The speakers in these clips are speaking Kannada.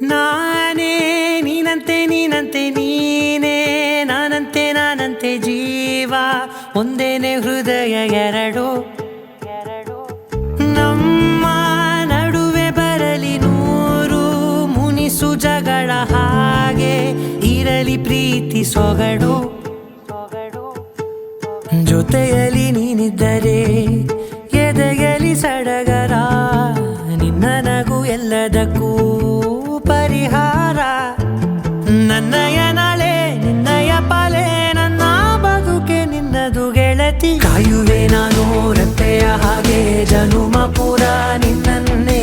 ನಾನೇ ನೀನಂತೆ ನೀನಂತೆ ನೀನೇ ನಾನಂತೆ ನಾನಂತೆ ಜೀವ ಒಂದೇನೆ ಹೃದಯ ಎರಡು ನಮ್ಮ ನಡುವೆ ಬರಲಿ ನೂರು ಮುನಿಸು ಜಗಳ ಹಾಗೆ ಇರಲಿ ಪ್ರೀತಿ ಸೊಗಡು ಜೊತೆಯಲ್ಲಿ ನೀನಿದ್ದರೆ ಎದೆಯಲಿ ಸಡಗರ ನಿನ್ನ ನಗು ಎಲ್ಲದಕ್ಕೂ ಪರಿಹಾರ ನನ್ನಯ ನಾಳೆ ನಿನ್ನಯ ಪಾಲೆ ನನ್ನ ಬದುಕೆ ನಿನ್ನದು ಗೆಳತಿ ಕಾಯುವೆ ನಾನು ರೆಪ್ಪೆಯ ಹಾಗೆ ಜನುಮ ಪೂರ ನಿನ್ನನ್ನೇ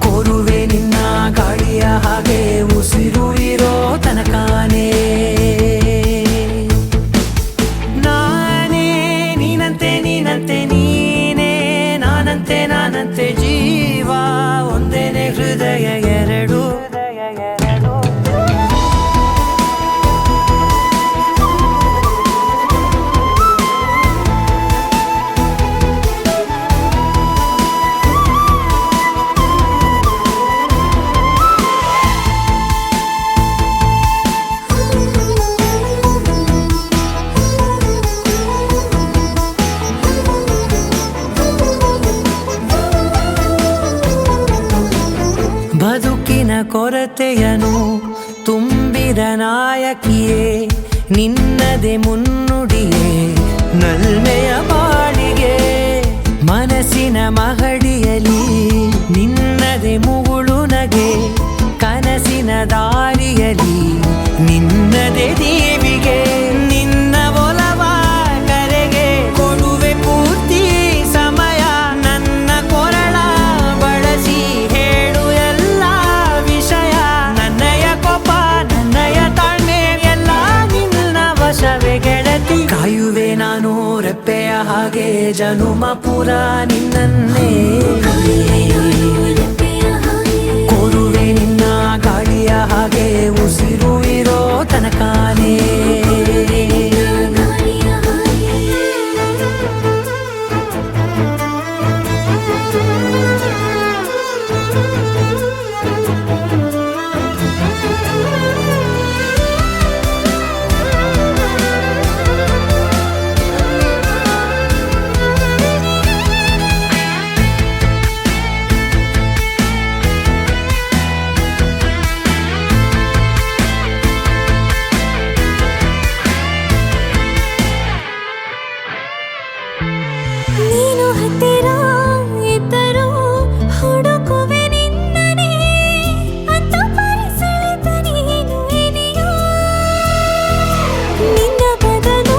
ಕೋರುವೆ ನಿನ್ನ ಗಾಳಿಯ ಹಾಗೆ ಉಸಿರು ಇರೋ ತನಕಾನೇ ನಾನೇ ನೀನಂತೆ ನೀನಂತೆ ನೀನೇ ನಾನಂತೆ ನಾನಂತೆ ಜೀವ ಒಂದೇನೆ ಹೃದಯ ಎರಡು ಬದುಕಿನ ಕೊರತೆಯನು ತುಂಬಿದ ನಾಯಕಿಯೇ ನಿನ್ನದೆ ಮುನ್ನುಡಿಯೇ ನಲ್ಮೆಯ ಬಾಳಿಗೆ ಮನಸ್ಸಿನ ಮಹಡಿಯಲಿ ನಿನ್ನದೆ ಮುಗುಳು ನಗೆ ಕನಸಿನ ದಾರಿಯಲಿ ನಿನ್ನದೆ ದೇವಿಗೆ ನಿನ್ನ ಒಲವ ಕರೆಗೆ ಕೊಡುವೆ ಪೂರ್ತಿ ಸಮಯ ನನ್ನ ಕೊರಳ ಬಳಸಿ ಹೇಳು ಎಲ್ಲ ವಿಷಯ ನನ್ನಯ ಕೋಪ ನನ್ನಯ ತಾಳ್ಮೆ ಎಲ್ಲ ನಿನ್ನ ವಶವೇ ಗೆಳತಿ ಕಾಯುವೆ ನಾನು ರೆಪ್ಪೆಯ ಹಾಗೆ ಜನುಮ ಪುರ ನಿನ್ನನ್ನೇ ಕೋರುವೆ ನಿನ್ನ ಗಾಳಿಯ ಹಾಗೆ ಉಸಿರು ಇರೋ ತನಕಾನೇ ನೀನು ಹತ್ತಿರ ಇದ್ದರೂ ಹುಡುಕುವೆ ನಿನ್ನನೇ ಅಂತ ಪರಿಸೆಳೆತ ನೀನು ಇದೆಯೋ ನಿನ್ನ ಬದಲು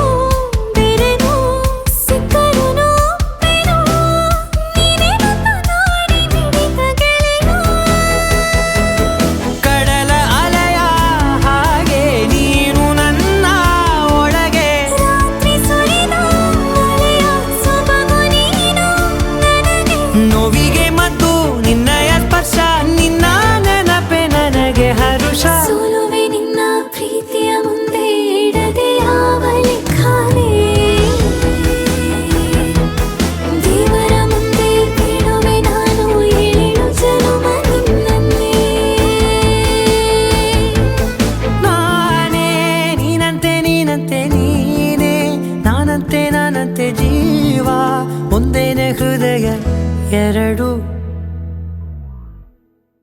ಬೇರೆನೋ ಸಿಕ್ಕರೂ ಒಪ್ಪೆನೋ ನೀನೇ ನನ್ನ ನಾಡಿ ಮಿಡಿತ ಗೆಳೆಯೋ ಕಡಲ ಅಲೆಯ ಹಾಗೆ ನೀನು ನನ್ನ ಒಳಗೆ ರಾತ್ರಿ ಸುರಿದ ಮಳೆಯ ಸೊಬಗು ನೀನು ನನಗೆ ನೋವಿಗೆ ಮದ್ದು ನಿನ್ನಯ ಸ್ಪರ್ಶ ನಿನ್ನ ನೆನಪೆ ನನಗೆ ಹರುಷ ಸೋಲುವೆ ನಿನ್ನ ಪ್ರೀತಿಯ ಮುಂದೆ ಇಡದೆ ಯಾವ ಲೆಕ್ಕನೇ ದೇವರ ಮುಂದೆ ಕೇಳುವೆ ನಾನು ಏಳು ಜನುಮ ನಿನ್ನನ್ನೇ ನಾನೇ ನೀನಂತೆ ನೀನಂತೆ ನೀನೇ ನಾನಂತೆ ನಾನಂತೆ ಜೀವ ಒಂದೇನೆ ಹೃದಯ ಎರಡು